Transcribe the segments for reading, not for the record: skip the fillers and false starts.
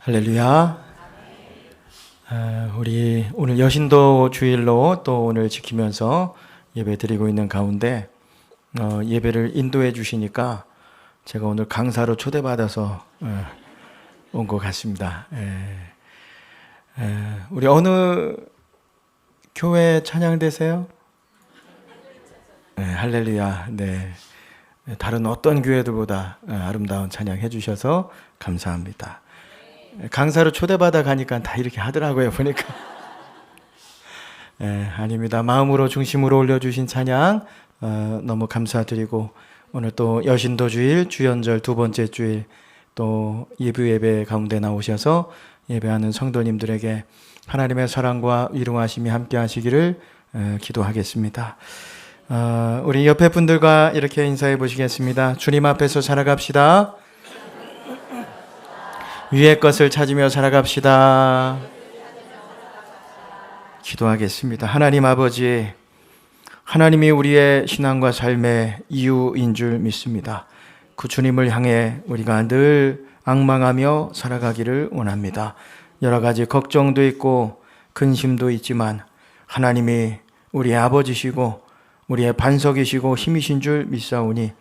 할렐루야. 우리 오늘 여신도 주일로 또 오늘 지키면서 예배 드리고 있는 가운데 예배를 인도해 주시니까 제가 오늘 강사로 초대받아서 온 것 같습니다. 우리 어느 교회 찬양되세요? 할렐루야. 네. 다른 어떤 교회들보다 아름다운 찬양 해주셔서 감사합니다. 강사로 초대받아 가니까 다 이렇게 하더라고요, 보니까. 아닙니다. 마음으로 중심으로 올려주신 찬양 너무 감사드리고, 오늘 또 여신도 주일, 주연절 두 번째 주일 또 예배 가운데 나오셔서 예배하는 성도님들에게 하나님의 사랑과 위로하심이 함께 하시기를 기도하겠습니다. 우리 옆에 분들과 이렇게 인사해 보시겠습니다. 주님 앞에서 살아갑시다. 위의 것을 찾으며 살아갑시다. 기도하겠습니다. 하나님 아버지, 하나님이 우리의 신앙과 삶의 이유인 줄 믿습니다. 그 주님을 향해 우리가 늘 앙망하며 살아가기를 원합니다. 여러 가지 걱정도 있고 근심도 있지만 하나님이 우리의 아버지시고 우리의 반석이시고 힘이신 줄 믿사오니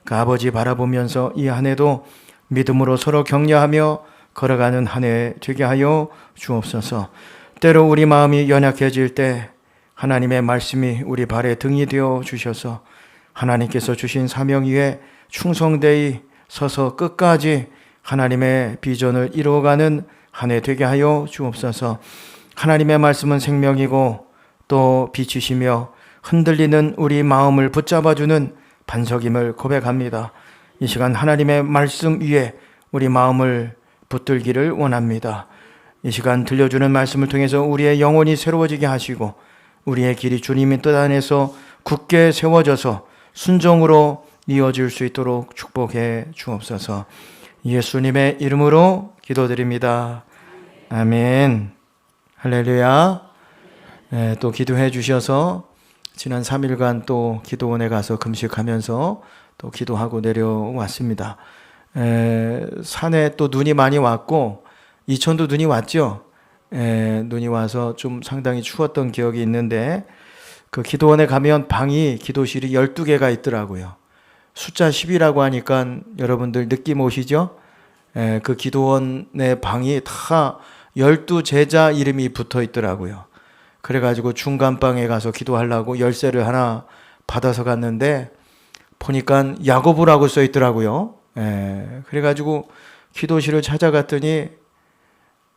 그 아버지 바라보면서 이 한 해도 믿음으로 서로 격려하며 걸어가는 한 해 되게 하여 주옵소서. 때로 우리 마음이 연약해질 때 하나님의 말씀이 우리 발에 등이 되어 주셔서 하나님께서 주신 사명 위에 충성되이 서서 끝까지 하나님의 비전을 이루어가는 한 해 되게 하여 주옵소서. 하나님의 말씀은 생명이고 또 빛이시며 흔들리는 우리 마음을 붙잡아주는 반석임을 고백합니다. 이 시간 하나님의 말씀 위에 우리 마음을 붙들기를 원합니다. 이 시간 들려주는 말씀을 통해서 우리의 영혼이 새로워지게 하시고 우리의 길이 주님의 뜻 안에서 굳게 세워져서 순종으로 이어질 수 있도록 축복해 주옵소서. 예수님의 이름으로 기도드립니다. 아멘. 할렐루야. 또 기도해 주셔서 지난 3일간 또 기도원에 가서 금식하면서 또 기도하고 내려왔습니다. 산에 또 눈이 많이 왔고 이천도 눈이 왔죠. 눈이 와서 좀 상당히 추웠던 기억이 있는데 그 기도원에 가면 방이 기도실이 12개가 있더라고요. 숫자 10이라고 하니까 여러분들 느낌 오시죠? 그 기도원의 방이 다 12제자 이름이 붙어 있더라고요. 그래가지고 중간방에 가서 기도하려고 열쇠를 하나 받아서 갔는데 보니까 야고보라고 써 있더라고요. 그래가지고 기도실을 찾아갔더니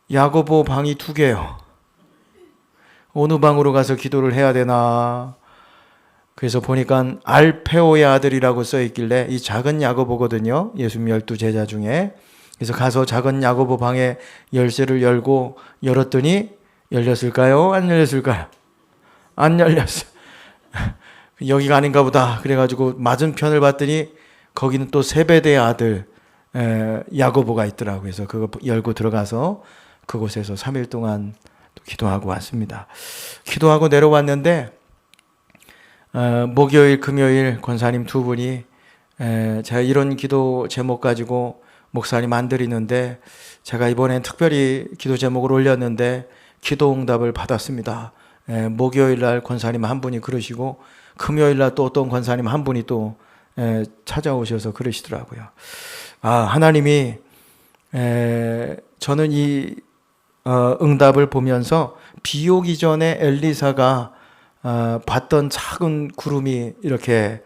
야고보 방이 2개요. 어느 방으로 가서 기도를 해야 되나. 그래서 보니까 알페오의 아들이라고 써 있길래 이 작은 야고보거든요. 예수님 12제자 중에. 그래서 가서 작은 야고보 방에 열쇠를 열고 열었더니 열렸을까요? 안 열렸을까요? 안 열렸어. 여기가 아닌가 보다. 그래가지고 맞은편을 봤더니 거기는 또 세베대의 아들 야고보가 있더라고요. 그래서 그거 열고 들어가서 그곳에서 3일 동안 또 기도하고 왔습니다. 기도하고 내려왔는데 목요일, 금요일 권사님 두 분이 제가 이런 기도 제목 가지고 목사님 안 드리는데 제가 이번엔 특별히 기도 제목을 올렸는데 기도 응답을 받았습니다. 목요일 날 권사님 한 분이 그러시고 금요일 날 또 어떤 권사님 한 분이 또 찾아오셔서 그러시더라고요. 하나님이 저는 이 응답을 보면서 비 오기 전에 엘리사가 봤던 작은 구름이 이렇게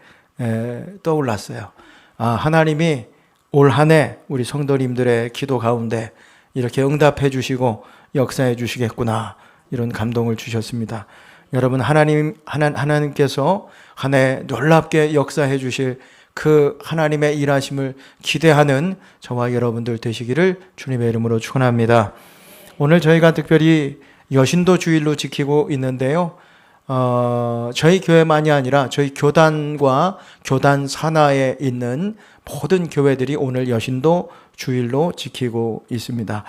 떠올랐어요. 하나님이 올 한 해 우리 성도님들의 기도 가운데 이렇게 응답해 주시고 역사해 주시겠구나, 이런 감동을 주셨습니다. 여러분, 하나님께서 한 해 놀랍게 역사해 주실 그 하나님의 일하심을 기대하는 저와 여러분들 되시기를 주님의 이름으로 축원합니다. 오늘 저희가 특별히 여신도 주일로 지키고 있는데요. 저희 교회만이 아니라 저희 교단과 교단 산하에 있는 모든 교회들이 오늘 여신도 주일로 지키고 있습니다.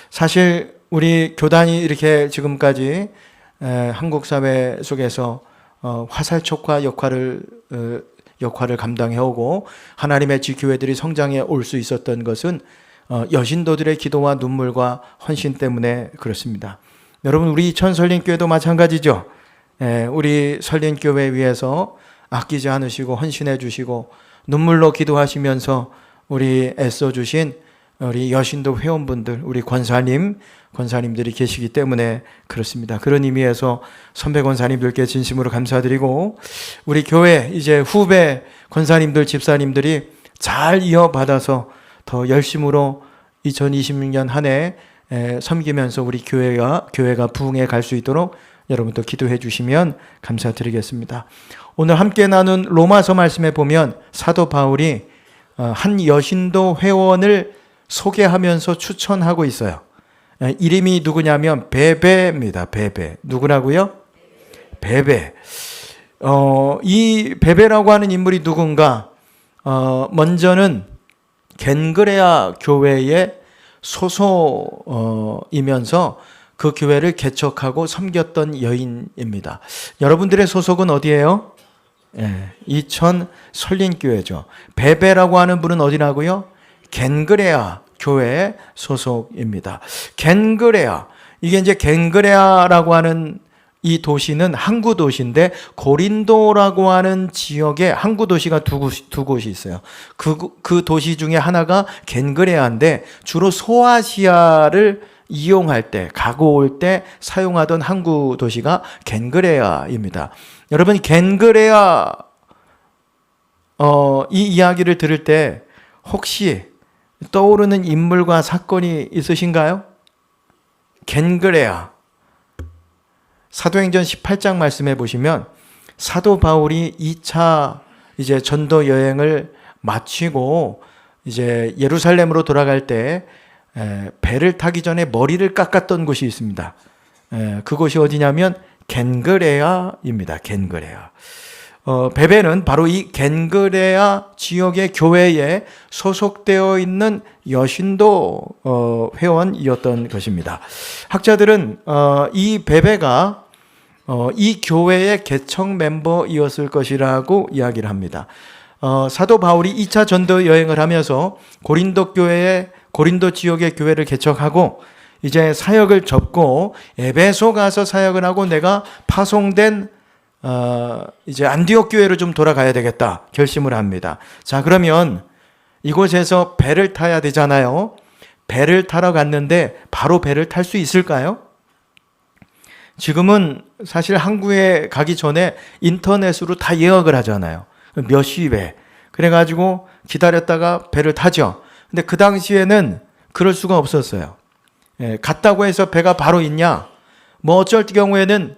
사실 우리 교단이 이렇게 지금까지 한국 사회 속에서 화살촉화 역할을 역할을 감당해오고 하나님의 지교회들이 성장해 올 수 있었던 것은 여신도들의 기도와 눈물과 헌신 때문에 그렇습니다. 여러분, 우리 천설린교회도 마찬가지죠. 우리 설린교회 위해서 아끼지 않으시고 헌신해 주시고 눈물로 기도하시면서 우리 애써주신 우리 여신도 회원분들, 우리 권사님들이 계시기 때문에 그렇습니다. 그런 의미에서 선배 권사님들께 진심으로 감사드리고, 우리 교회 이제 후배 권사님들, 집사님들이 잘 이어받아서 더 열심으로 2026년 한 해 섬기면서 우리 교회가 부흥해 갈 수 있도록 여러분도 기도해 주시면 감사드리겠습니다. 오늘 함께 나눈 로마서 말씀에 보면 사도 바울이 한 여신도 회원을 소개하면서 추천하고 있어요. 이름이 누구냐면 베베입니다. 베베. 누구라고요? 베베. 이 베베라고 하는 인물이 누군가? 먼저는 겐그레아 교회의 소속이면서 그 교회를 개척하고 섬겼던 여인입니다. 여러분들의 소속은 어디예요? 이천 설린교회죠. 베베라고 하는 분은 어디라고요? 겐그레아 교회의 소속입니다. 겐그레아, 이게 이제 겐그레아라고 하는 이 도시는 항구 도시인데, 고린도라고 하는 지역에 항구 도시가 두 곳이 있어요. 그 도시 중에 하나가 겐그레아인데, 주로 소아시아를 이용할 때, 가고 올 때 사용하던 항구 도시가 겐그레아입니다. 여러분, 겐그레아 이 이야기를 들을 때 혹시 떠오르는 인물과 사건이 있으신가요? 겐그레아. 사도행전 18장 말씀해 보시면 사도 바울이 2차 이제 전도 여행을 마치고 이제 예루살렘으로 돌아갈 때 배를 타기 전에 머리를 깎았던 곳이 있습니다. 그곳이 어디냐면 겐그레아입니다. 겐그레아. 베베는 바로 이 겐그레아 지역의 교회에 소속되어 있는 여신도 회원이었던 것입니다. 학자들은 이 베베가 이 교회의 개척 멤버이었을 것이라고 이야기를 합니다. 사도 바울이 2차 전도 여행을 하면서 고린도 지역의 교회를 개척하고 이제 사역을 접고 에베소 가서 사역을 하고 내가 파송된 이제 안디옥 교회로 좀 돌아가야 되겠다 결심을 합니다. 자, 그러면 이곳에서 배를 타야 되잖아요. 배를 타러 갔는데 바로 배를 탈 수 있을까요? 지금은 사실 항구에 가기 전에 인터넷으로 다 예약을 하잖아요. 몇 시에. 그래가지고 기다렸다가 배를 타죠. 근데 그 당시에는 그럴 수가 없었어요. 갔다고 해서 배가 바로 있냐? 뭐 어쩔 경우에는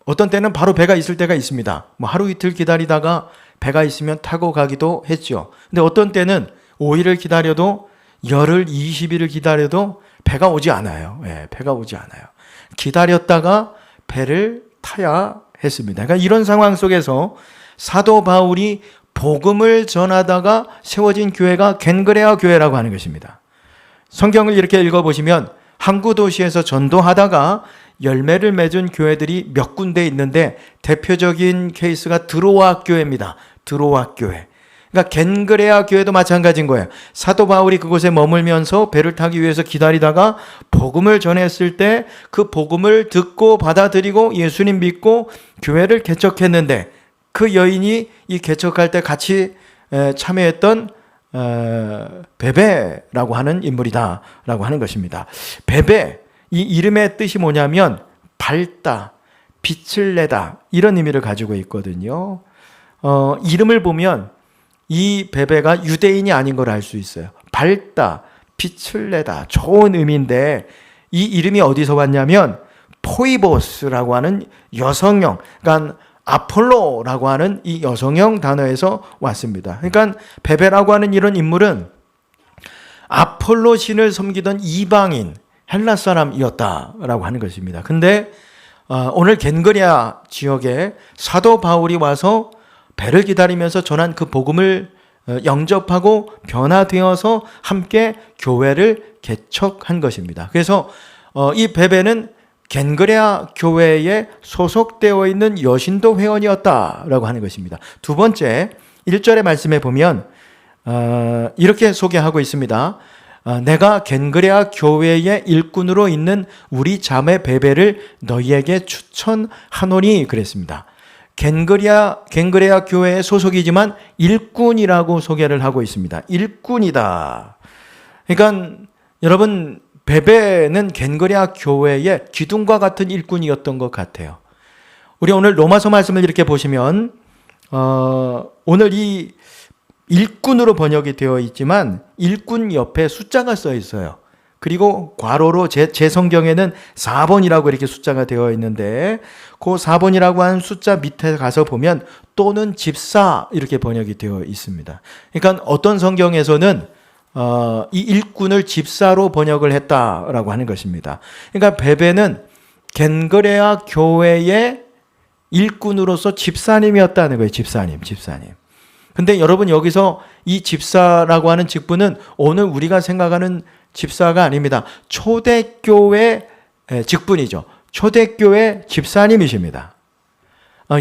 어떤 때는 바로 배가 있을 때가 있습니다. 뭐 하루 이틀 기다리다가 배가 있으면 타고 가기도 했죠. 근데 어떤 때는 5일을 기다려도 열흘, 20일을 기다려도 배가 오지 않아요. 배가 오지 않아요. 기다렸다가 배를 타야 했습니다. 그러니까 이런 상황 속에서 사도 바울이 복음을 전하다가 세워진 교회가 겐그레아 교회라고 하는 것입니다. 성경을 이렇게 읽어보시면 항구 도시에서 전도하다가 열매를 맺은 교회들이 몇 군데 있는데 대표적인 케이스가 드로아 교회입니다. 드로아 교회. 그러니까 겐그레아 교회도 마찬가지인 거예요. 사도 바울이 그곳에 머물면서 배를 타기 위해서 기다리다가 복음을 전했을 때 그 복음을 듣고 받아들이고 예수님 믿고 교회를 개척했는데 그 여인이 이 개척할 때 같이 참여했던 베베라고 하는 인물이다라고 하는 것입니다. 베베, 이 이름의 뜻이 뭐냐면 밝다, 빛을 내다 이런 의미를 가지고 있거든요. 이름을 보면 이 베베가 유대인이 아닌 걸 알 수 있어요. 밝다, 빛을 내다 좋은 의미인데 이 이름이 어디서 왔냐면 포이보스라고 하는 여성형, 그러니까 아폴로라고 하는 이 여성형 단어에서 왔습니다. 그러니까 베베라고 하는 이런 인물은 아폴로 신을 섬기던 이방인 헬라 사람이었다라고 하는 것입니다. 근데 오늘 겐그레아 지역에 사도 바울이 와서 배를 기다리면서 전한 그 복음을 영접하고 변화되어서 함께 교회를 개척한 것입니다. 그래서 이 베베는 겐그레아 교회에 소속되어 있는 여신도 회원이었다라고 하는 것입니다. 두 번째, 1절의 말씀에 보면 이렇게 소개하고 있습니다. 내가 겐그레아 교회의 일꾼으로 있는 우리 자매 베베를 너희에게 추천하노니 그랬습니다. 겐그레아 교회의 소속이지만 일꾼이라고 소개를 하고 있습니다. 일꾼이다. 그러니까 여러분, 베베는 겐그레아 교회의 기둥과 같은 일꾼이었던 것 같아요. 우리 오늘 로마서 말씀을 이렇게 보시면 오늘 이 일꾼으로 번역이 되어 있지만 일꾼 옆에 숫자가 써 있어요. 그리고 괄호로 제 성경에는 4번이라고 이렇게 숫자가 되어 있는데 그 4번이라고 하는 숫자 밑에 가서 보면 또는 집사 이렇게 번역이 되어 있습니다. 그러니까 어떤 성경에서는 이 일꾼을 집사로 번역을 했다라고 하는 것입니다. 그러니까 베베는 겐그레아 교회의 일꾼으로서 집사님이었다는 거예요. 집사님. 근데 여러분, 여기서 이 집사라고 하는 직분은 오늘 우리가 생각하는 집사가 아닙니다. 초대교회 직분이죠. 초대교회 집사님이십니다.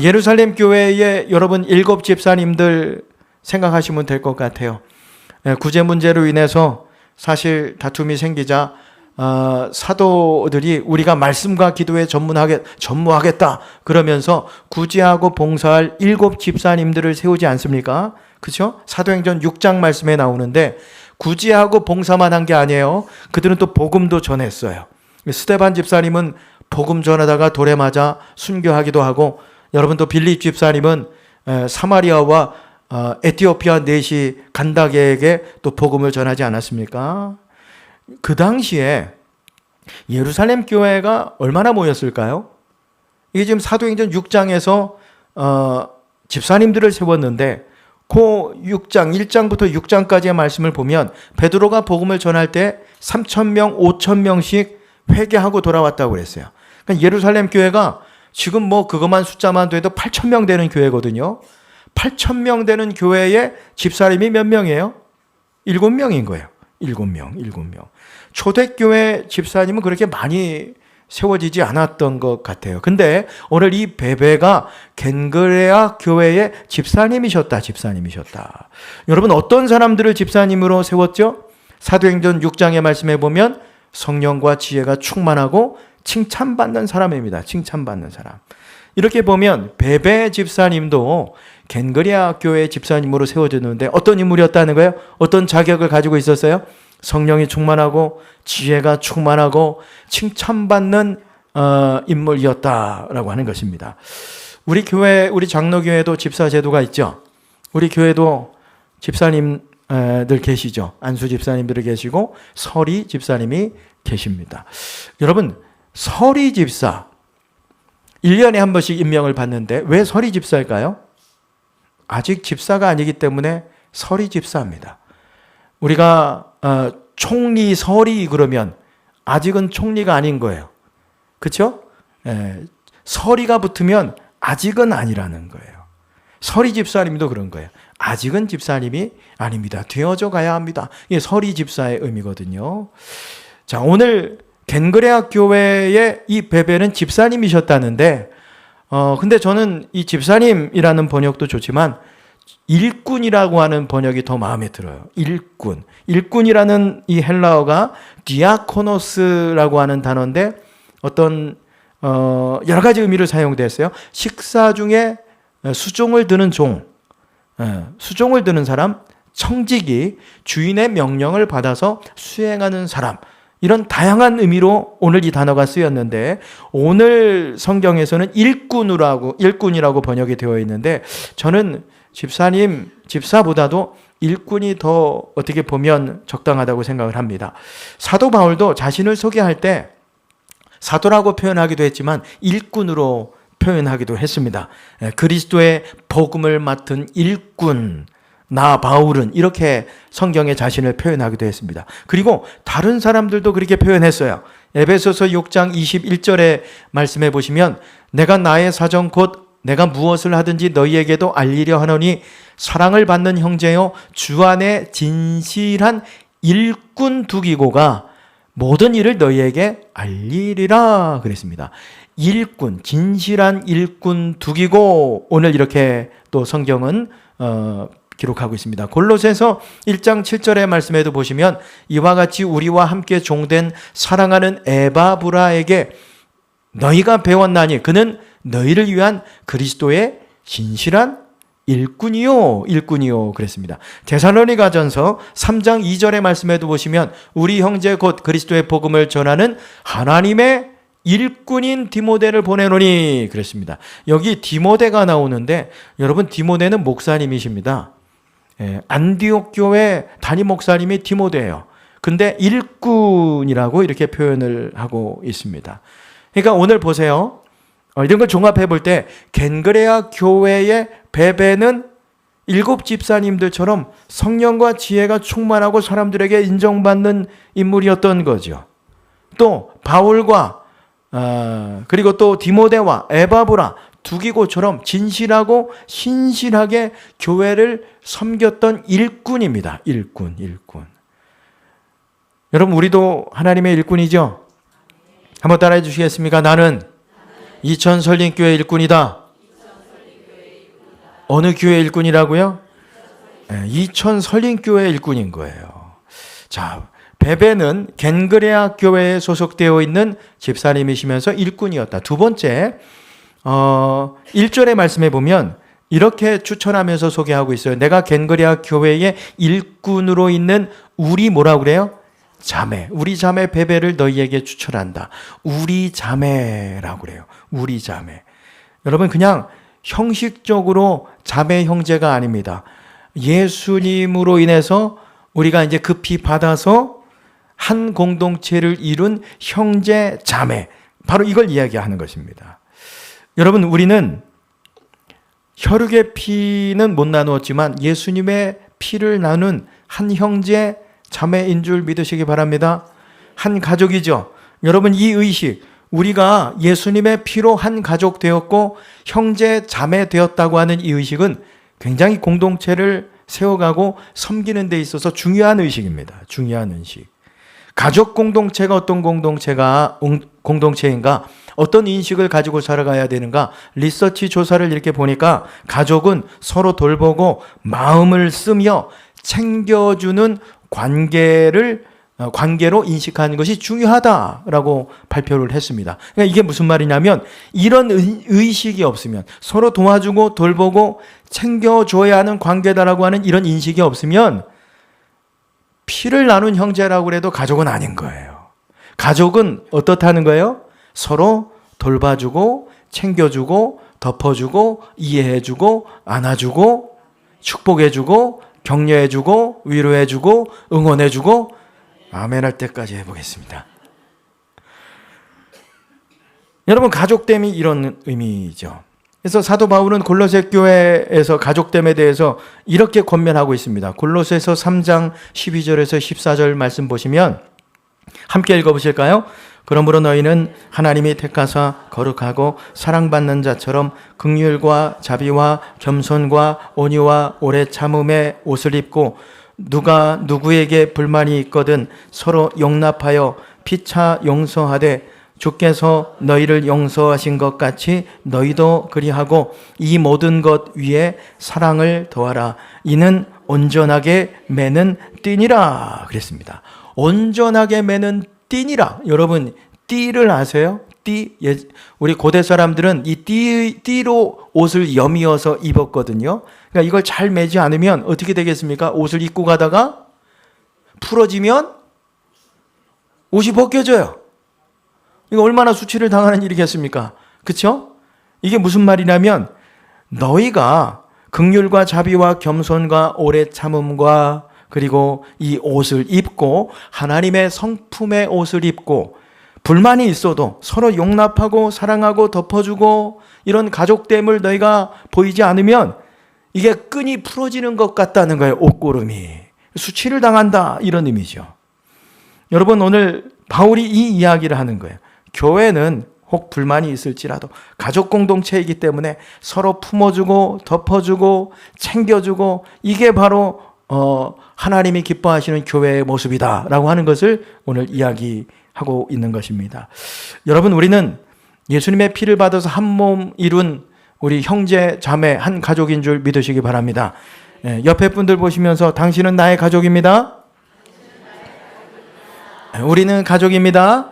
예루살렘 교회의 여러분 7 집사님들 생각하시면 될 것 같아요. 구제 문제로 인해서 사실 다툼이 생기자 사도들이 우리가 말씀과 기도에 전무하겠다 그러면서 구제하고 봉사할 7 집사님들을 세우지 않습니까? 그렇죠? 사도행전 6장 말씀에 나오는데 구제하고 봉사만 한 게 아니에요. 그들은 또 복음도 전했어요. 스데반 집사님은 복음 전하다가 돌에 맞아 순교하기도 하고, 여러분 또 빌립 집사님은 사마리아와 에티오피아 내시 간다게에게 또 복음을 전하지 않았습니까? 그 당시에 예루살렘 교회가 얼마나 모였을까요? 이게 지금 사도행전 6장에서 집사님들을 세웠는데 그 6장 1장부터 6장까지의 말씀을 보면 베드로가 복음을 전할 때 3,000명, 5,000명씩 회개하고 돌아왔다고 그랬어요. 그러니까 예루살렘 교회가 지금 뭐 그것만 숫자만 돼도 8,000명 되는 교회거든요. 8,000명 되는 교회에 집사님이 몇 명이에요? 7명인 거예요. 7명. 초대교회 집사님은 그렇게 많이 세워지지 않았던 것 같아요. 근데 오늘 이 베베가 겐그레아 교회의 집사님이셨다. 여러분, 어떤 사람들을 집사님으로 세웠죠? 사도행전 6장의 말씀에 보면 성령과 지혜가 충만하고 칭찬받는 사람입니다. 칭찬받는 사람. 이렇게 보면 베베 집사님도 겐그레아 교회 집사님으로 세워졌는데 어떤 인물이었다는 거예요? 어떤 자격을 가지고 있었어요? 성령이 충만하고 지혜가 충만하고 칭찬받는 인물이었다라고 하는 것입니다. 우리 교회, 우리 장로교회도 집사 제도가 있죠. 우리 교회도 집사님들 계시죠. 안수 집사님들이 계시고 서리 집사님이 계십니다. 여러분, 서리 집사 1년에 한 번씩 임명을 받는데 왜 서리 집사일까요? 아직 집사가 아니기 때문에 서리 집사입니다. 우리가 총리, 서리 그러면 아직은 총리가 아닌 거예요. 그렇죠? 서리가 붙으면 아직은 아니라는 거예요. 서리 집사님도 그런 거예요. 아직은 집사님이 아닙니다. 되어져 가야 합니다. 이게 서리 집사의 의미거든요. 자, 오늘 겐그레아 교회의 이 베베는 집사님이셨다는데 근데 저는 이 집사님이라는 번역도 좋지만 일꾼이라고 하는 번역이 더 마음에 들어요. 일꾼이라는 이 헬라어가 디아코노스라고 하는 단어인데 어떤 여러 가지 의미로 사용됐어요. 식사 중에 수종을 드는 수종을 드는 사람, 청지기, 주인의 명령을 받아서 수행하는 사람, 이런 다양한 의미로 오늘 이 단어가 쓰였는데 오늘 성경에서는 일꾼이라고 번역이 되어 있는데 저는 집사보다도 일꾼이 더 어떻게 보면 적당하다고 생각을 합니다. 사도 바울도 자신을 소개할 때 사도라고 표현하기도 했지만 일꾼으로 표현하기도 했습니다. 그리스도의 복음을 맡은 일꾼, 나 바울은, 이렇게 성경에 자신을 표현하기도 했습니다. 그리고 다른 사람들도 그렇게 표현했어요. 에베소서 6장 21절의 말씀해 보시면 내가 나의 사정 곧 내가 무엇을 하든지 너희에게도 알리려 하노니 사랑을 받는 형제여 주 안에 진실한 일꾼 두기고가 모든 일을 너희에게 알리리라 그랬습니다. 일꾼, 진실한 일꾼 두기고, 오늘 이렇게 또 성경은 기록하고 있습니다. 골로새서 1장 7절의 말씀에도 보시면 이와 같이 우리와 함께 종된 사랑하는 에바브라에게 너희가 배웠나니 그는 너희를 위한 그리스도의 진실한 일꾼이요 그랬습니다. 데살로니가전서 3장 2절의 말씀에도 보시면 우리 형제 곧 그리스도의 복음을 전하는 하나님의 일꾼인 디모데를 보내노니 그랬습니다. 여기 디모데가 나오는데 여러분 디모데는 목사님이십니다. 안디옥 교회 담임 목사님이 디모데예요. 근데 일꾼이라고 이렇게 표현을 하고 있습니다. 그러니까 오늘 보세요. 이런 걸 종합해 볼 때 겐그레아 교회의 베베는 7 집사님들처럼 성령과 지혜가 충만하고 사람들에게 인정받는 인물이었던 거죠. 또 바울과 그리고 또 디모데와 에바브라 두기고처럼 진실하고 신실하게 교회를 섬겼던 일꾼입니다. 일꾼. 여러분 우리도 하나님의 일꾼이죠? 한번 따라해 주시겠습니까? 나는 이천 설림교회 일꾼이다. 어느 교회 일꾼이라고요? 이천 설림교회 일꾼인 거예요. 자, 베베는 겐그레아 교회에 소속되어 있는 집사님이시면서 일꾼이었다. 두 번째, 1절의 말씀에 보면 이렇게 추천하면서 소개하고 있어요. 내가 겐그레아 교회의 일꾼으로 있는 우리 뭐라고 그래요? 자매. 우리 자매 베베를 너희에게 추천한다. 우리 자매라고 그래요. 우리 자매. 여러분 그냥 형식적으로 자매 형제가 아닙니다. 예수님으로 인해서 우리가 이제 급히 받아서 한 공동체를 이룬 형제 자매. 바로 이걸 이야기하는 것입니다. 여러분 우리는 혈육의 피는 못 나누었지만 예수님의 피를 나눈 한 형제 자매인 줄 믿으시기 바랍니다. 한 가족이죠. 여러분 이 의식, 우리가 예수님의 피로 한 가족 되었고 형제 자매 되었다고 하는 이 의식은 굉장히 공동체를 세워가고 섬기는 데 있어서 중요한 의식입니다. 중요한 의식. 가족 공동체가 어떤 공동체인가? 어떤 인식을 가지고 살아가야 되는가? 리서치 조사를 이렇게 보니까 가족은 서로 돌보고 마음을 쓰며 챙겨주는 관계로 인식하는 것이 중요하다라고 발표를 했습니다. 그러니까 이게 무슨 말이냐면 이런 의식이 없으면 서로 도와주고 돌보고 챙겨줘야 하는 관계다라고 하는 이런 인식이 없으면 피를 나눈 형제라고 해도 가족은 아닌 거예요. 가족은 어떻다는 거예요? 서로 돌봐주고 챙겨주고 덮어주고 이해해주고 안아주고 축복해주고 격려해주고 위로해주고 응원해주고 아멘할 때까지 해보겠습니다. 여러분 가족됨이 이런 의미죠. 그래서 사도 바울은 골로새 교회에서 가족됨에 대해서 이렇게 권면하고 있습니다. 골로새서 3장 12절에서 14절 말씀 보시면 함께 읽어보실까요? 그러므로 너희는 하나님이 택하사 거룩하고 사랑받는 자처럼 긍휼과 자비와 겸손과 온유와 오래 참음의 옷을 입고 누가 누구에게 불만이 있거든 서로 용납하여 피차 용서하되 주께서 너희를 용서하신 것 같이 너희도 그리하고 이 모든 것 위에 사랑을 더하라. 이는 온전하게 매는 띠니라 그랬습니다. 온전하게 매는 띠니라. 여러분 띠를 아세요? 띠. 우리 고대 사람들은 이 띠로 옷을 여미어서 입었거든요. 그러니까 이걸 잘 매지 않으면 어떻게 되겠습니까? 옷을 입고 가다가 풀어지면 옷이 벗겨져요. 이거 얼마나 수치를 당하는 일이겠습니까? 그렇죠? 이게 무슨 말이냐면 너희가 긍휼과 자비와 겸손과 오래 참음과 그리고 이 옷을 입고 하나님의 성품의 옷을 입고 불만이 있어도 서로 용납하고 사랑하고 덮어주고 이런 가족됨을 너희가 보이지 않으면 이게 끈이 풀어지는 것 같다는 거예요. 옷고름이. 수치를 당한다 이런 의미죠. 여러분 오늘 바울이 이 이야기를 하는 거예요. 교회는 혹 불만이 있을지라도 가족 공동체이기 때문에 서로 품어주고 덮어주고 챙겨주고 이게 바로 하나님이 기뻐하시는 교회의 모습이다라고 하는 것을 오늘 이야기하고 있는 것입니다. 여러분 우리는 예수님의 피를 받아서 한 몸 이룬 우리 형제 자매 한 가족인 줄 믿으시기 바랍니다. 옆에 분들 보시면서 당신은 나의 가족입니다. 우리는 가족입니다.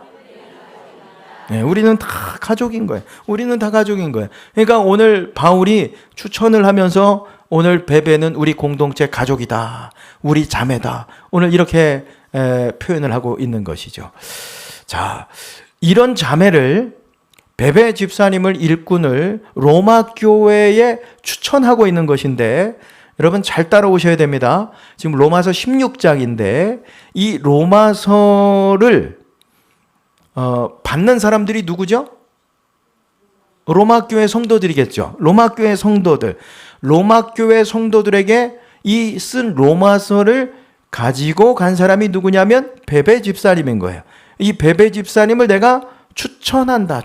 우리는 다 가족인 거예요. 우리는 다 가족인 거예요. 그러니까 오늘 바울이 추천을 하면서 오늘 베베는 우리 공동체 가족이다. 우리 자매다. 오늘 이렇게 표현을 하고 있는 것이죠. 자, 이런 자매를 베베 집사님을 일꾼을 로마 교회에 추천하고 있는 것인데 여러분 잘 따라오셔야 됩니다. 지금 로마서 16장인데 이 로마서를 받는 사람들이 누구죠? 로마 교회 성도들이겠죠. 로마 교회 성도들. 로마 교회 성도들에게 이 쓴 로마서를 가지고 간 사람이 누구냐면 베베 집사님인 거예요. 이 베베 집사님을 내가 추천한다.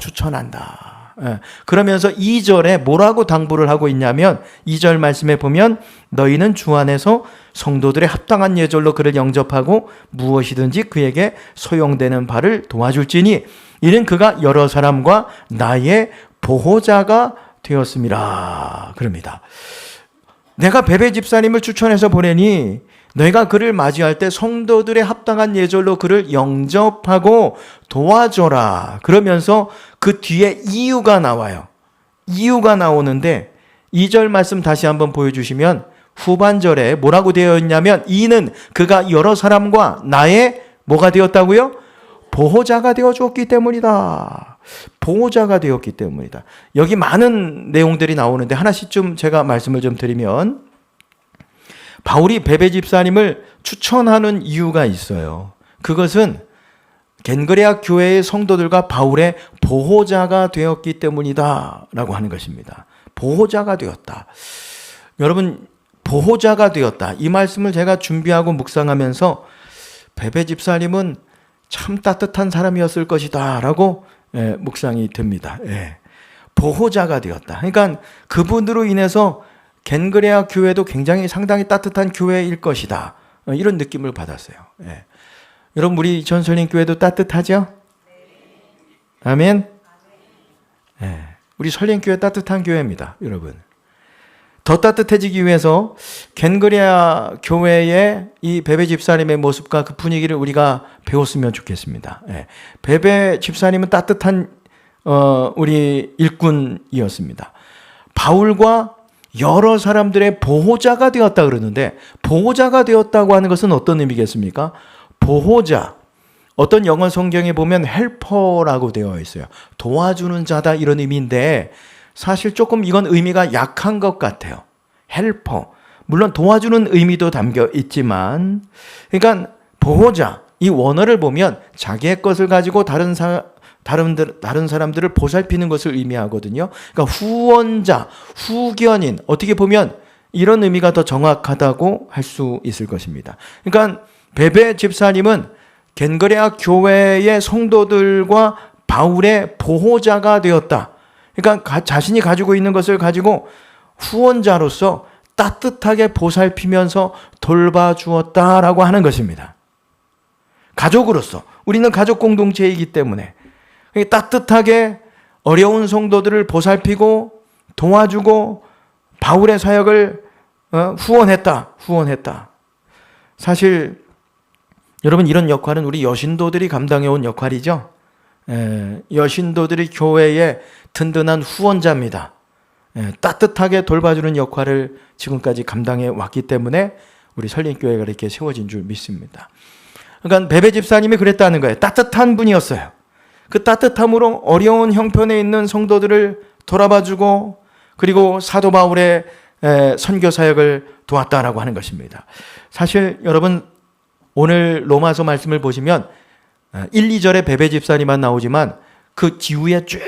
그러면서 2절에 뭐라고 당부를 하고 있냐면 2절 말씀에 보면 너희는 주 안에서 성도들의 합당한 예절로 그를 영접하고 무엇이든지 그에게 소용되는 바를 도와줄지니 이는 그가 여러 사람과 나의 보호자가 되었음이라 그럽니다. 내가 베베 집사님을 추천해서 보내니 너희가 그를 맞이할 때 성도들의 합당한 예절로 그를 영접하고 도와줘라. 그러면서 그 뒤에 이유가 나와요. 이유가 나오는데 2절 말씀 다시 한번 보여주시면 후반절에 뭐라고 되어 있냐면 이는 그가 여러 사람과 나의 뭐가 되었다고요? 보호자가 되어주었기 때문이다. 보호자가 되었기 때문이다. 여기 많은 내용들이 나오는데 하나씩 좀 제가 말씀을 좀 드리면 바울이 베베 집사님을 추천하는 이유가 있어요. 그것은 겐그레아 교회의 성도들과 바울의 보호자가 되었기 때문이다 라고 하는 것입니다. 보호자가 되었다. 여러분 보호자가 되었다. 이 말씀을 제가 준비하고 묵상하면서 베베 집사님은 참 따뜻한 사람이었을 것이다 라고 묵상이 됩니다. 보호자가 되었다. 그러니까 그분으로 인해서 겐그레아 교회도 굉장히 상당히 따뜻한 교회일 것이다. 이런 느낌을 받았어요. 여러분 우리 전설린 교회도 따뜻하죠? 아멘. 우리 설린 교회 따뜻한 교회입니다. 여러분. 더 따뜻해지기 위해서 겐그레아 교회의 이 베베 집사님의 모습과 그 분위기를 우리가 배웠으면 좋겠습니다. 베베 집사님은 따뜻한 우리 일꾼이었습니다. 바울과 여러 사람들의 보호자가 되었다 그러는데 보호자가 되었다고 하는 것은 어떤 의미겠습니까? 보호자. 어떤 영어 성경에 보면 헬퍼라고 되어 있어요. 도와주는 자다 이런 의미인데 사실 조금 이건 의미가 약한 것 같아요. 헬퍼. 물론 도와주는 의미도 담겨 있지만 그러니까 보호자. 이 원어를 보면 자기의 것을 가지고 다른 사람들을 보살피는 것을 의미하거든요. 그러니까 후원자, 후견인, 어떻게 보면 이런 의미가 더 정확하다고 할 수 있을 것입니다. 그러니까 베베 집사님은 겐그레아 교회의 성도들과 바울의 보호자가 되었다. 그러니까 자신이 가지고 있는 것을 가지고 후원자로서 따뜻하게 보살피면서 돌봐주었다라고 하는 것입니다. 가족으로서 우리는 가족 공동체이기 때문에 따뜻하게 어려운 성도들을 보살피고 도와주고 바울의 사역을 후원했다. 사실 여러분 이런 역할은 우리 여신도들이 감당해온 역할이죠. 여신도들이 교회의 든든한 후원자입니다. 따뜻하게 돌봐주는 역할을 지금까지 감당해 왔기 때문에 우리 설린교회가 이렇게 세워진 줄 믿습니다. 그러니까 베베 집사님이 그랬다는 거예요. 따뜻한 분이었어요. 그 따뜻함으로 어려운 형편에 있는 성도들을 돌아봐주고 그리고 사도 바울의 선교 사역을 도왔다라고 하는 것입니다. 사실 여러분 오늘 로마서 말씀을 보시면 1, 2절에 베베 집사님만 나오지만 그 뒤에 쭉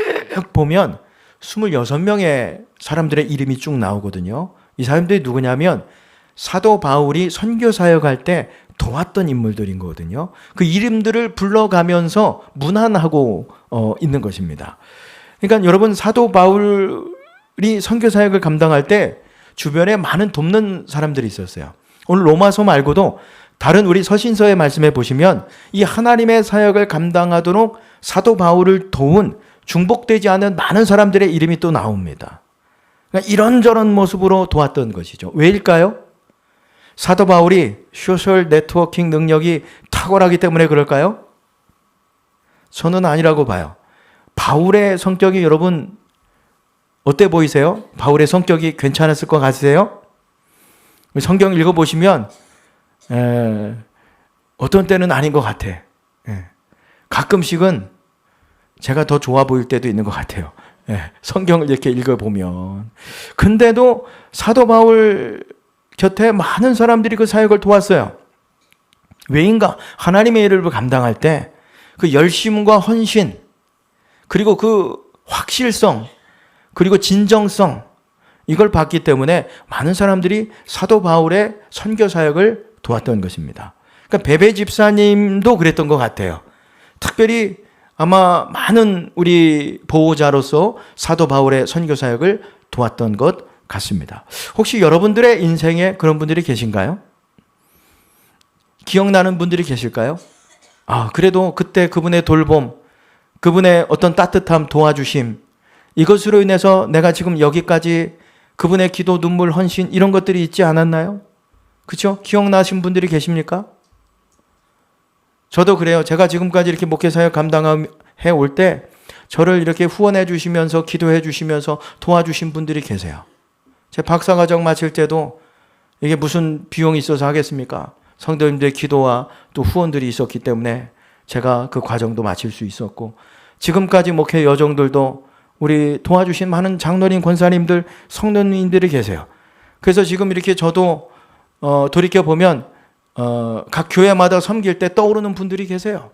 보면 26명의 사람들의 이름이 쭉 나오거든요. 이 사람들이 누구냐면 사도 바울이 선교 사역할 때 도왔던 인물들인 거거든요. 그 이름들을 불러가면서 문안하고 있는 것입니다. 그러니까 여러분 사도 바울이 선교 사역을 감당할 때 주변에 많은 돕는 사람들이 있었어요. 오늘 로마서 말고도 다른 우리 서신서의 말씀에 보시면 이 하나님의 사역을 감당하도록 사도 바울을 도운 중복되지 않은 많은 사람들의 이름이 또 나옵니다. 그러니까 이런저런 모습으로 도왔던 것이죠. 왜일까요? 사도 바울이 소셜 네트워킹 능력이 탁월하기 때문에 그럴까요? 저는 아니라고 봐요. 바울의 성격이 여러분 어때 보이세요? 바울의 성격이 괜찮았을 것 같으세요? 성경 읽어보시면 어떤 때는 아닌 것 같아. 가끔씩은 제가 더 좋아 보일 때도 있는 것 같아요. 성경을 이렇게 읽어보면. 근데도 사도 바울 곁에 많은 사람들이 그 사역을 도왔어요. 왜인가? 하나님의 일을 감당할 때 그 열심과 헌신, 그리고 그 확실성, 그리고 진정성, 이걸 봤기 때문에 많은 사람들이 사도 바울의 선교 사역을 도왔던 것입니다. 그러니까 베베 집사님도 그랬던 것 같아요. 특별히 아마 많은 우리 보호자로서 사도 바울의 선교 사역을 도왔던 것 같습니다. 혹시 여러분들의 인생에 그런 분들이 계신가요? 기억나는 분들이 계실까요? 그래도 그때 그분의 돌봄, 그분의 어떤 따뜻함, 도와주심, 이것으로 인해서 내가 지금 여기까지 그분의 기도, 눈물, 헌신 이런 것들이 있지 않았나요? 그렇죠? 기억나신 분들이 계십니까? 저도 그래요. 제가 지금까지 이렇게 목회사역 감당해 올 때 저를 이렇게 후원해 주시면서 기도해 주시면서 도와주신 분들이 계세요. 제 박사과정 마칠 때도 이게 무슨 비용이 있어서 하겠습니까? 성도님들의 기도와 또 후원들이 있었기 때문에 제가 그 과정도 마칠 수 있었고, 지금까지 목회 여정들도 우리 도와주신 많은 장로님, 권사님들, 성도님들이 계세요. 그래서 지금 이렇게 저도 돌이켜보면 각 교회마다 섬길 때 떠오르는 분들이 계세요.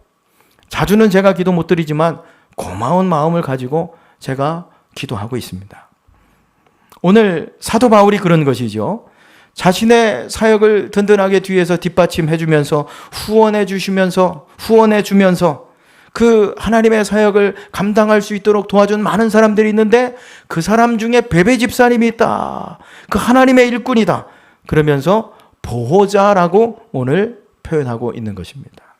자주는 제가 기도 못 드리지만 고마운 마음을 가지고 제가 기도하고 있습니다. 오늘 사도 바울이 그런 것이죠. 자신의 사역을 든든하게 뒤에서 뒷받침해 주면서 후원해 주면서 그 하나님의 사역을 감당할 수 있도록 도와준 많은 사람들이 있는데 그 사람 중에 베베 집사님이 있다. 그 하나님의 일꾼이다. 그러면서 보호자라고 오늘 표현하고 있는 것입니다.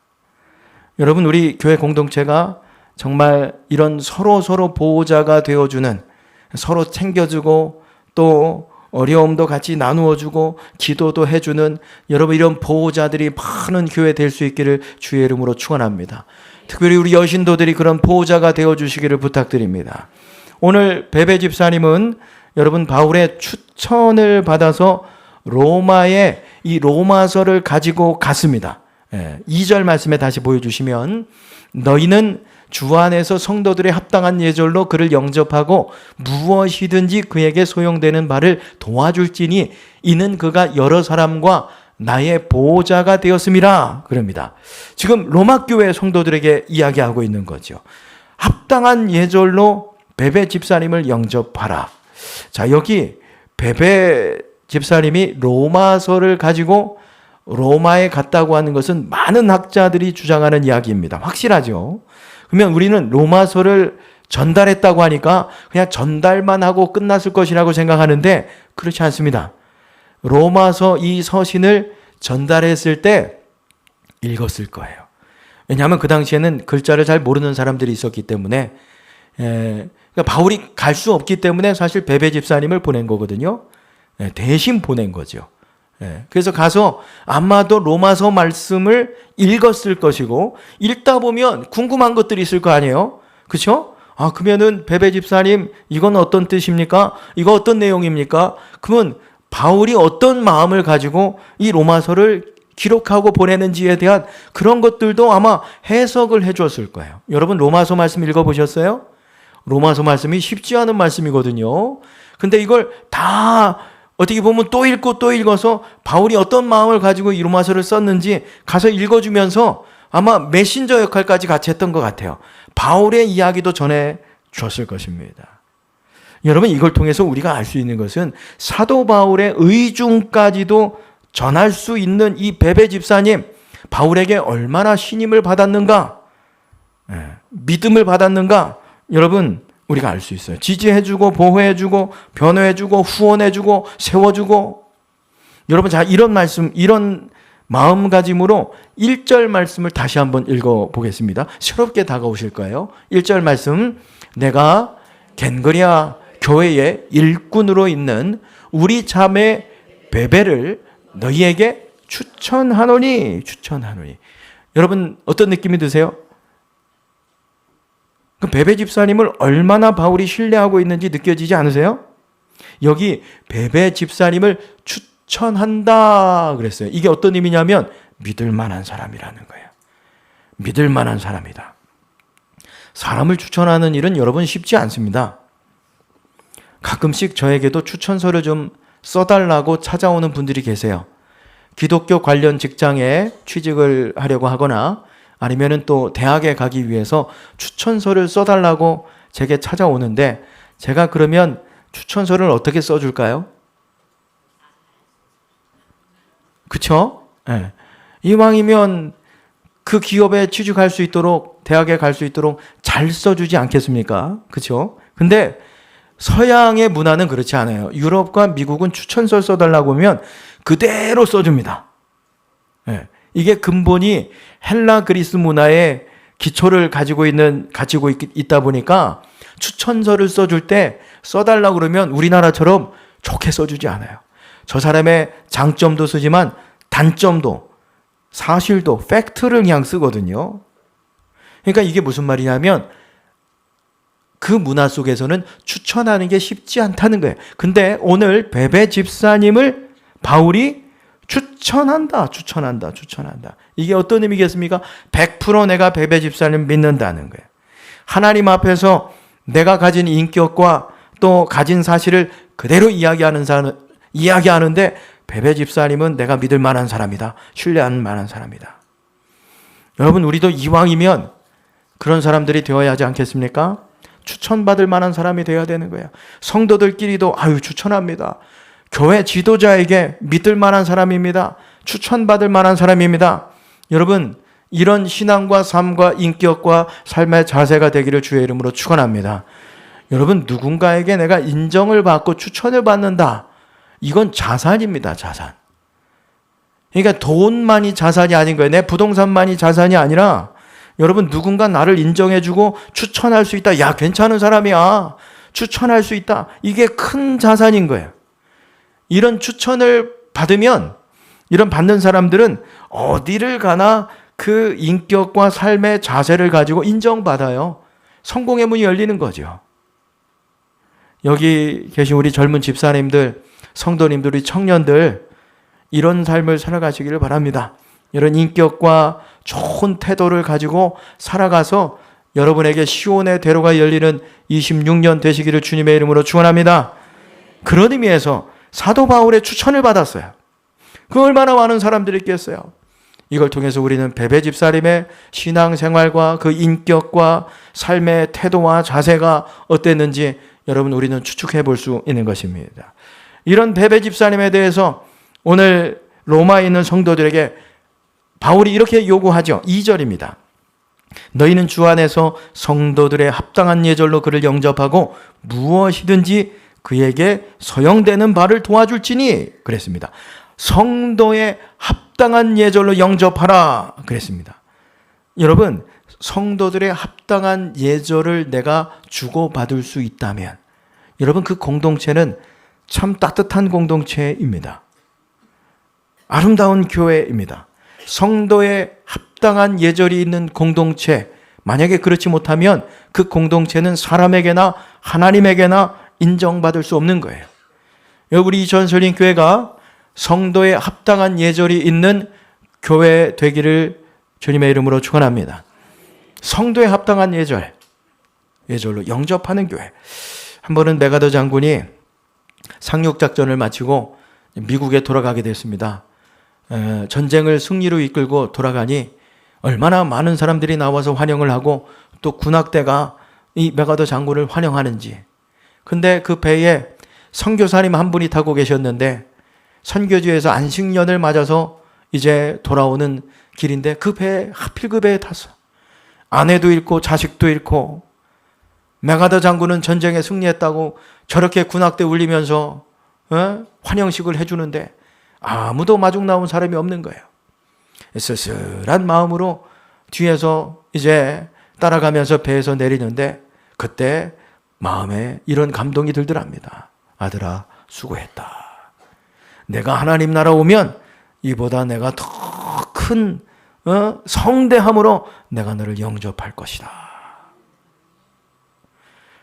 여러분, 우리 교회 공동체가 정말 이런 서로 보호자가 되어주는, 서로 챙겨주고 또 어려움도 같이 나누어주고 기도도 해주는 여러분, 이런 보호자들이 많은 교회 될 수 있기를 주의 이름으로 축원합니다. 특별히 우리 여신도들이 그런 보호자가 되어주시기를 부탁드립니다. 오늘 베베 집사님은 여러분 바울의 추천을 받아서 로마에 이 로마서를 가지고 갔습니다. 2절 말씀에 다시 보여주시면, 너희는 주 안에서 성도들의 합당한 예절로 그를 영접하고 무엇이든지 그에게 소용되는 바를 도와줄지니 이는 그가 여러 사람과 나의 보호자가 되었음이라 그럽니다. 지금 로마 교회 성도들에게 이야기하고 있는 거죠. 합당한 예절로 베베 집사님을 영접하라. 자, 여기 베베 집사님이 로마서를 가지고 로마에 갔다고 하는 것은 많은 학자들이 주장하는 이야기입니다. 확실하죠? 그러면 우리는 로마서를 전달했다고 하니까 그냥 전달만 하고 끝났을 것이라고 생각하는데 그렇지 않습니다. 로마서 이 서신을 전달했을 때 읽었을 거예요. 왜냐하면 그 당시에는 글자를 잘 모르는 사람들이 있었기 때문에, 그러니까 바울이 갈 수 없기 때문에 사실 베베 집사님을 보낸 거거든요. 대신 보낸 거죠. 그래서 가서 아마도 로마서 말씀을 읽었을 것이고, 읽다 보면 궁금한 것들이 있을 거 아니에요? 그렇죠? 그러면은 베베 집사님, 이건 어떤 뜻입니까? 이거 어떤 내용입니까? 그러면 바울이 어떤 마음을 가지고 이 로마서를 기록하고 보내는지에 대한 그런 것들도 아마 해석을 해줬을 거예요. 여러분, 로마서 말씀 읽어보셨어요? 로마서 말씀이 쉽지 않은 말씀이거든요. 근데 이걸 다 어떻게 보면 또 읽고 또 읽어서 바울이 어떤 마음을 가지고 이 로마서를 썼는지 가서 읽어주면서 아마 메신저 역할까지 같이 했던 것 같아요. 바울의 이야기도 전해 주었을 것입니다. 여러분, 이걸 통해서 우리가 알 수 있는 것은 사도 바울의 의중까지도 전할 수 있는 이 베베 집사님, 바울에게 얼마나 신임을 받았는가, 믿음을 받았는가, 여러분, 우리가 알 수 있어요. 지지해주고 보호해주고 변호해주고 후원해주고 세워주고. 여러분, 자, 이런 말씀, 이런 마음가짐으로 1절 말씀을 다시 한번 읽어보겠습니다. 새롭게 다가오실 거예요. 1절 말씀, 내가 겐거리아 교회의 일꾼으로 있는 우리 자매 베베를 너희에게 추천하노니. 여러분 어떤 느낌이 드세요? 그 베베 집사님을 얼마나 바울이 신뢰하고 있는지 느껴지지 않으세요? 여기 베베 집사님을 추천한다 그랬어요. 이게 어떤 의미냐면 믿을 만한 사람이라는 거예요. 믿을 만한 사람이다. 사람을 추천하는 일은 여러분 쉽지 않습니다. 가끔씩 저에게도 추천서를 좀 써달라고 찾아오는 분들이 계세요. 기독교 관련 직장에 취직을 하려고 하거나 아니면은 또 대학에 가기 위해서 추천서를 써달라고 제게 찾아오는데 제가 그러면 추천서를 어떻게 써줄까요? 그쵸? 네. 이왕이면 그 기업에 취직할 수 있도록 대학에 갈 수 있도록 잘 써주지 않겠습니까? 그쵸? 근데 서양의 문화는 그렇지 않아요. 유럽과 미국은 추천서 써달라고 하면 그대로 써줍니다. 네. 이게 근본이 헬라 그리스 문화의 기초를 가지고 있다 보니까 추천서를 써줄 때 써달라고 그러면 우리나라처럼 좋게 써주지 않아요. 저 사람의 장점도 쓰지만 단점도, 사실도, 팩트를 그냥 쓰거든요. 그러니까 이게 무슨 말이냐면 그 문화 속에서는 추천하는 게 쉽지 않다는 거예요. 근데 오늘 베베 집사님을 바울이 추천한다. 이게 어떤 의미겠습니까? 100% 내가 베베 집사님 믿는다는 거예요. 하나님 앞에서 내가 가진 인격과 또 가진 사실을 그대로 이야기하는데 베베 집사님은 내가 믿을 만한 사람이다. 신뢰할 만한 사람이다. 여러분 우리도 이왕이면 그런 사람들이 되어야 하지 않겠습니까? 추천받을 만한 사람이 되어야 되는 거예요. 성도들끼리도 추천합니다. 교회 지도자에게 믿을 만한 사람입니다. 추천받을 만한 사람입니다. 여러분 이런 신앙과 삶과 인격과 삶의 자세가 되기를 주의 이름으로 축원합니다. 여러분 누군가에게 내가 인정을 받고 추천을 받는다. 이건 자산입니다. 자산. 그러니까 돈만이 자산이 아닌 거예요. 내 부동산만이 자산이 아니라 여러분 누군가 나를 인정해주고 추천할 수 있다. 야 괜찮은 사람이야. 추천할 수 있다. 이게 큰 자산인 거예요. 이런 추천을 받으면 이런 받는 사람들은 어디를 가나 그 인격과 삶의 자세를 가지고 인정받아요. 성공의 문이 열리는 거죠. 여기 계신 우리 젊은 집사님들, 성도님들, 우리 청년들 이런 삶을 살아가시기를 바랍니다. 이런 인격과 좋은 태도를 가지고 살아가서 여러분에게 시온의 대로가 열리는 26년 되시기를 주님의 이름으로 축원합니다. 그런 의미에서 사도 바울의 추천을 받았어요. 그 얼마나 많은 사람들이 있겠어요. 이걸 통해서 우리는 베베 집사님의 신앙생활과 그 인격과 삶의 태도와 자세가 어땠는지 여러분 우리는 추측해 볼 수 있는 것입니다. 이런 베베 집사님에 대해서 오늘 로마에 있는 성도들에게 바울이 이렇게 요구하죠. 2절입니다. 너희는 주 안에서 성도들의 합당한 예절로 그를 영접하고 무엇이든지 그에게 소용되는 바를 도와줄지니 그랬습니다. 성도의 합당한 예절로 영접하라 그랬습니다. 여러분 성도들의 합당한 예절을 내가 주고받을 수 있다면 여러분 그 공동체는 참 따뜻한 공동체입니다. 아름다운 교회입니다. 성도의 합당한 예절이 있는 공동체, 만약에 그렇지 못하면 그 공동체는 사람에게나 하나님에게나 인정받을 수 없는 거예요. 우리 전설인 교회가 성도의 합당한 예절이 있는 교회 되기를 주님의 이름으로 축원합니다. 성도의 합당한 예절로 영접하는 교회. 한 번은 메가더 장군이 상륙작전을 마치고 미국에 돌아가게 됐습니다. 전쟁을 승리로 이끌고 돌아가니 얼마나 많은 사람들이 나와서 환영을 하고 또 군악대가 이 메가더 장군을 환영하는지. 근데 그 배에 선교사님 한 분이 타고 계셨는데 선교지에서 안식년을 맞아서 이제 돌아오는 길인데 하필 그 배에 탔어. 아내도 잃고 자식도 잃고 메가더 장군은 전쟁에 승리했다고 저렇게 군악대 울리면서 환영식을 해주는데 아무도 마중 나온 사람이 없는 거예요. 쓸쓸한 마음으로 뒤에서 이제 따라가면서 배에서 내리는데 그때 마음에 이런 감동이 들더랍니다. 아들아 수고했다. 내가 하나님 나라 오면 이보다 내가 더 큰 성대함으로 내가 너를 영접할 것이다.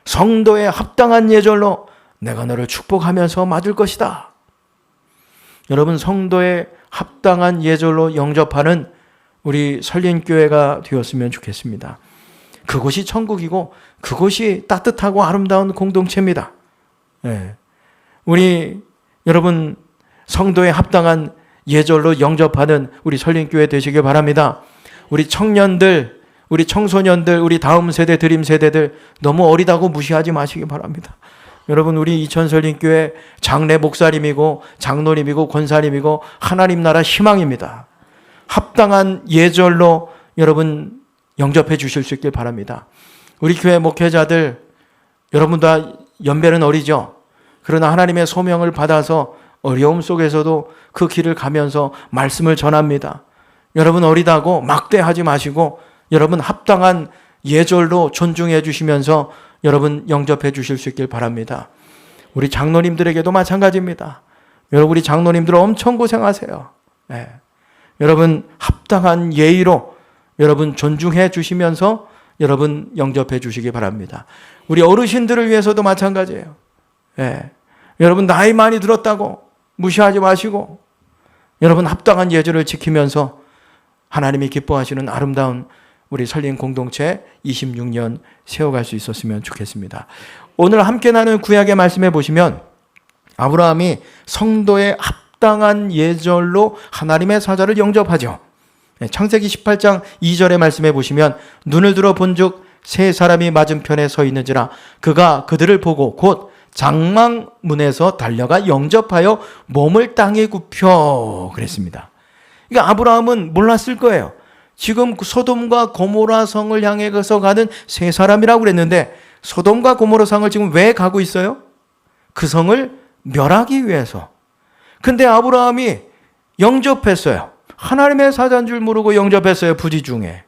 성도에 합당한 예절로 내가 너를 축복하면서 맞을 것이다. 여러분, 성도에 합당한 예절로 영접하는 우리 설린교회가 되었으면 좋겠습니다. 그곳이 천국이고 그곳이 따뜻하고 아름다운 공동체입니다. 네. 우리 여러분 성도에 합당한 예절로 영접하는 우리 설린교회 되시길 바랍니다. 우리 청년들, 우리 청소년들, 우리 다음 세대, 드림 세대들 너무 어리다고 무시하지 마시기 바랍니다. 여러분, 우리 이천설린교회 장례 목사님이고 장로님이고 권사님이고 하나님 나라 희망입니다. 합당한 예절로 여러분 영접해 주실 수 있길 바랍니다. 우리 교회 목회자들 여러분 다 연배는 어리죠. 그러나 하나님의 소명을 받아서 어려움 속에서도 그 길을 가면서 말씀을 전합니다. 여러분 어리다고 막대하지 마시고 여러분 합당한 예절로 존중해 주시면서 여러분 영접해 주실 수 있길 바랍니다. 우리 장로님들에게도 마찬가지입니다. 여러분 우리 장로님들 엄청 고생하세요. 네. 여러분 합당한 예의로 여러분 존중해 주시면서 여러분 영접해 주시기 바랍니다. 우리 어르신들을 위해서도 마찬가지예요. 네. 여러분 나이 많이 들었다고 무시하지 마시고 여러분 합당한 예절을 지키면서 하나님이 기뻐하시는 아름다운 우리 설린 공동체 26년 세워갈 수 있었으면 좋겠습니다. 오늘 함께 나눈 구약의 말씀에 보시면 아브라함이 성도의 합당한 예절로 하나님의 사자를 영접하죠. 창세기 18장 2절의 말씀에 보시면 눈을 들어 본즉 세 사람이 맞은편에 서 있는지라 그가 그들을 보고 곧 장막문에서 달려가 영접하여 몸을 땅에 굽혀 그랬습니다. 그러니까 아브라함은 몰랐을 거예요. 지금 소돔과 고모라 성을 향해서 가는 세 사람이라고 그랬는데 소돔과 고모라 성을 지금 왜 가고 있어요? 그 성을 멸하기 위해서. 근데 아브라함이 영접했어요. 하나님의 사자인 줄 모르고 영접했어요. 부지 중에.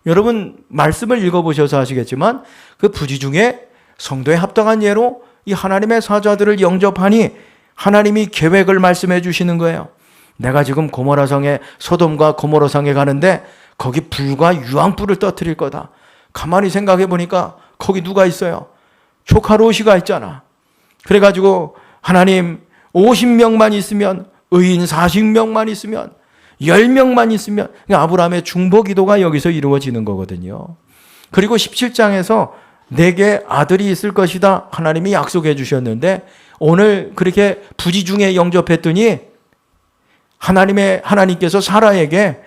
여러분 말씀을 읽어보셔서 아시겠지만 그 부지 중에 성도에 합당한 예로 이 하나님의 사자들을 영접하니 하나님이 계획을 말씀해 주시는 거예요. 내가 지금 고모라 성에 소돔과 고모라 성에 가는데 거기 불과 유황불을 터뜨릴 거다. 가만히 생각해 보니까 거기 누가 있어요? 조카 롯이가 있잖아. 그래가지고 하나님 50명만 있으면 의인 40명만 있으면 10명만 있으면 아브라함의 중보 기도가 여기서 이루어지는 거거든요. 그리고 17장에서 내게 아들이 있을 것이다 하나님이 약속해 주셨는데 오늘 그렇게 부지 중에 영접했더니 하나님께서 사라에게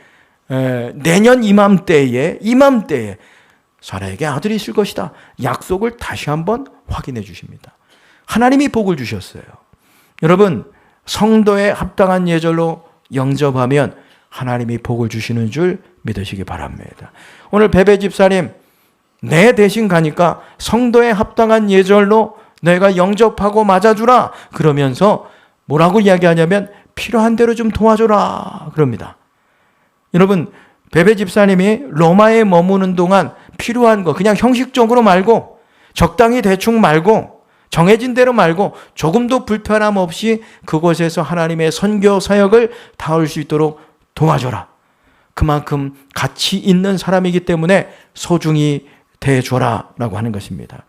내년 이맘때에 사라에게 아들이 있을 것이다 약속을 다시 한번 확인해 주십니다. 하나님이 복을 주셨어요. 여러분 성도에 합당한 예절로 영접하면 하나님이 복을 주시는 줄 믿으시기 바랍니다. 오늘 베베 집사님 내 대신 가니까 성도에 합당한 예절로 내가 영접하고 맞아주라 그러면서 뭐라고 이야기하냐면 필요한 대로 좀 도와줘라 그럽니다. 여러분 베베 집사님이 로마에 머무는 동안 필요한 거 그냥 형식적으로 말고 적당히 대충 말고 정해진 대로 말고 조금도 불편함 없이 그곳에서 하나님의 선교 사역을 다할 수 있도록 도와줘라. 그만큼 가치 있는 사람이기 때문에 소중히 대줘라 라고 하는 것입니다.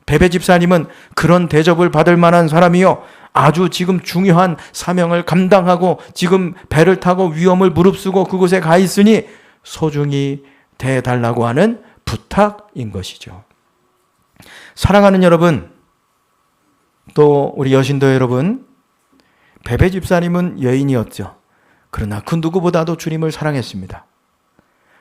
베베 집사님은 그런 대접을 받을 만한 사람이요 아주 지금 중요한 사명을 감당하고 지금 배를 타고 위험을 무릅쓰고 그곳에 가 있으니 소중히 대달라고 하는 부탁인 것이죠. 사랑하는 여러분, 또 우리 여신도 여러분, 베베 집사님은 여인이었죠. 그러나 그 누구보다도 주님을 사랑했습니다.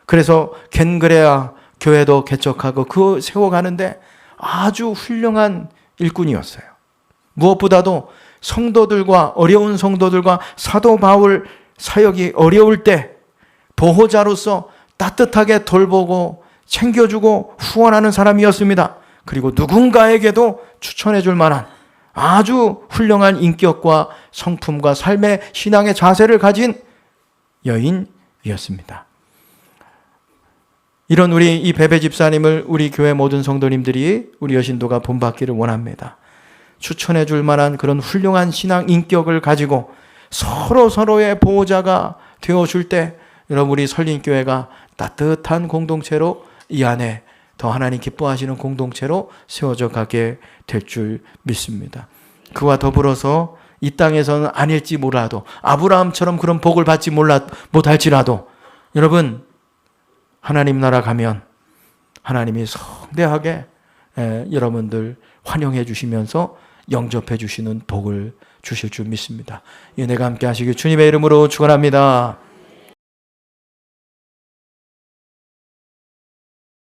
그래서 겐그레아 교회도 개척하고 그 세워가는데 아주 훌륭한 일꾼이었어요. 무엇보다도 성도들과 어려운 성도들과 사도 바울 사역이 어려울 때 보호자로서 따뜻하게 돌보고 챙겨주고 후원하는 사람이었습니다. 그리고 누군가에게도 추천해 줄 만한 아주 훌륭한 인격과 성품과 삶의 신앙의 자세를 가진 여인이었습니다. 이런 우리 이 베베 집사님을 우리 교회 모든 성도님들이 우리 여신도가 본받기를 원합니다. 추천해 줄 만한 그런 훌륭한 신앙 인격을 가지고 서로의 보호자가 되어줄 때 여러분 우리 설린교회가 따뜻한 공동체로 이 안에 더 하나님 기뻐하시는 공동체로 세워져 가게 될 줄 믿습니다. 그와 더불어서 이 땅에서는 아닐지 몰라도 아브라함처럼 그런 복을 받지 못할지라도 여러분 하나님 나라 가면 하나님이 성대하게 여러분들 환영해 주시면서 영접해 주시는 복을 주실 줄 믿습니다. 은혜가 함께 하시길 주님의 이름으로 축원합니다.